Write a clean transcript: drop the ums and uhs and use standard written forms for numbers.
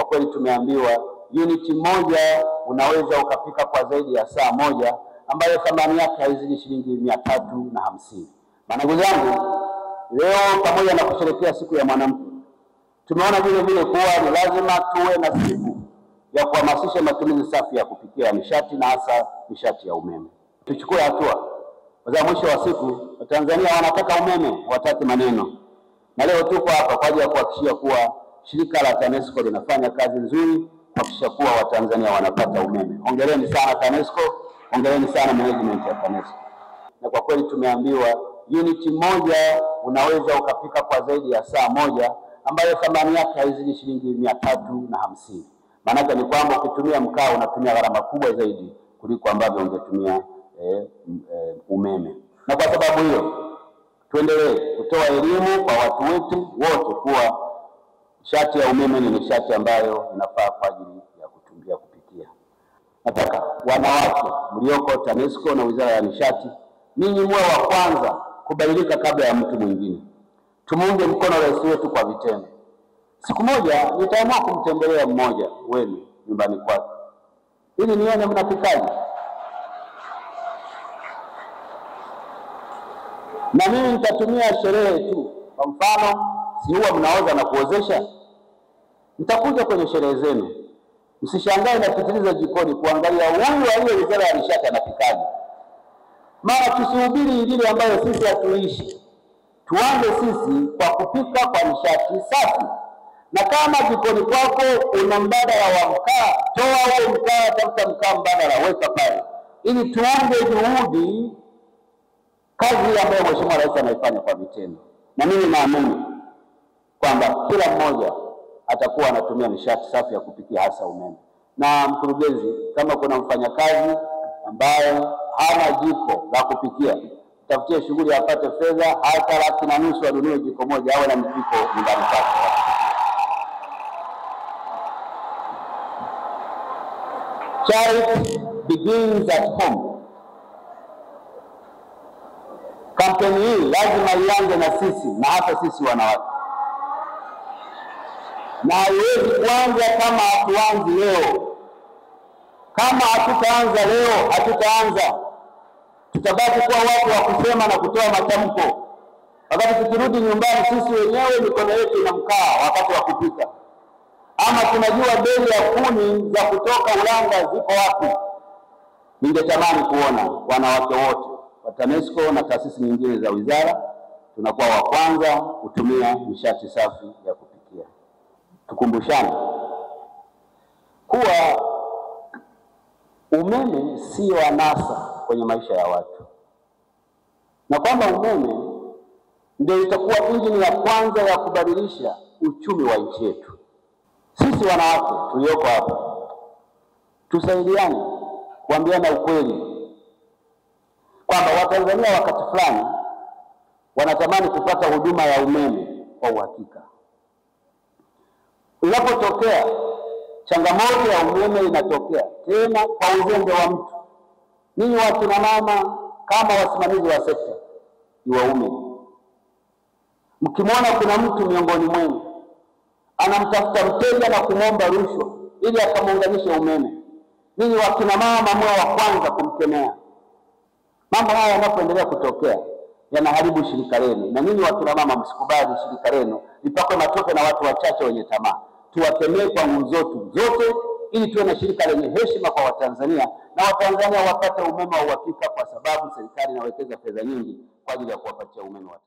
kweli tumeambiwa uniti moja unaweza ukapika kwa zaidi ya saa moja, ambayo thamani yake haizidi shilingi 350. Ndugu zangu, leo pamoja na kusherehekea siku ya mwanamke, tumeona vile vile kuwa ni lazima tuwe na siku ya kuhamasisha matumizi safi ya kupikia nishati na hasa nishati ya umeme. Tuchukue hatua, kwa sababu mwisho wa siku Watanzania wanataka umeme, wataki maneno. Na leo tuko hapa kwa ajili ya kuhakikisha kuwa shirika la TANESCO linafanya kazi nzuri kuhakikisha kuwa Watanzania wanapata umeme. Hongereni sana TANESCO, hongereni sana management ya TANESCO. Na kwa kweli tumeambiwa uniti moja unaweza ukapika kwa zaidi ya saa moja, ambayo thamani yake haizidi shilingi 350. Maana ni kwamba ukitumia mkaa unatumia gharama kubwa zaidi kuliko ambavyo ungetumia umeme. Na kwa sababu hiyo tuendelee kutoa elimu kwa watu wetu wote kuwa nishati ya umeme ni nishati ambayo inafaa kwa ajili ya kutumia kupikia. Nataka wanawake mlioko TANESCO na Wizara ya Nishati, ninyi mwe wa kwanza kubadilika kabla ya mtu mwingine. Tumuunge mkono rais wetu kwa vitendo. Siku moja nitaamua kumtembelea mmoja wenu nyumbani kwake ili nione mnapikaje. Na mimi nitatumia sherehe tu. Kwa mfano, si huwa mnaoza na kuozesha? Nitakuja kwenye sherehe zenu. Msishangae napitiliza jikoni kuangalia huyu aliye Wizara ya Nishati anapikaje. Maana tusihubiri injili ambayo sisi hatuishi. Tuanze sisi kwa kupika kwa nishati safi. Na kama jikoni kwako una mbadala wa mkaa, toa ule mkaa, tafuta mkaa mbadala, weka pale. Ili tuunge juhudi kazi ambayo Mheshimiwa Rais anaifanya kwa vitendo. Na mimi naamini kwamba kila mmoja atakuwa anatumia nishati safi ya kupikia hasa umeme. Na mkurugenzi, kama kuna mfanyakazi ambaye hana jiko la kupikia, tafutie shughuli apate fedha hata 150,000 anunue jiko moja awe na jiko nyumbani kwake. Charity begins at home. Kampeni hii lazima ianze na sisi, na hata sisi wanawake. Na haiwezi kuanza kama hatuanzi leo. Kama hatutaanza leo, hatutaanza. Tutabaki kuwa watu wa kusema na kutoa matamko. Wakati tukirudi nyumbani sisi wenyewe mikono yetu ina mkaa wakati wa kupika. Ama tunajua bei ya kuni za kutoka Ulanga ziko wapi. Ningetamani kuona wanawake wote wa TANESCO na taasisi nyingine za wizara tunakuwa wa kwanza kutumia nishati safi ya kupikia. Tukumbushane kuwa umeme sio anasa kwenye maisha ya watu, na kwamba umeme ndio itakuwa injini ya kwanza ya kubadilisha uchumi wa nchi yetu. Sisi wanawake tulioko hapa tusaidiane kuambiana ukweli kwamba Watanzania wakati fulani wanatamani kupata huduma ya umeme kwa uhakika. Inapotokea changamoto ya umeme inatokea tena kwa uzembe wa mtu, ninyi wakina mama kama wasimamizi wa sekta iwaume. Mkimwona kuna mtu miongoni mwenu anamtafuta mteja na kumwomba rushwa ili akamuunganishe umeme, ninyi wakina mama mwe wa kwanza kumkemea. Mambo haya yanapoendelea kutokea yanaharibu shirika lenu, na ninyi wakina mama msikubali shirika lenu lipakwe matope na watu wachache wenye tamaa. Tuwakemee kwa nguvu zetu zote ili tuwe na shirika lenye heshima kwa Watanzania, na Watanzania wapate umeme wa uhakika, kwa sababu serikali inawekeza fedha nyingi kwa ajili ya kuwapatia umeme wa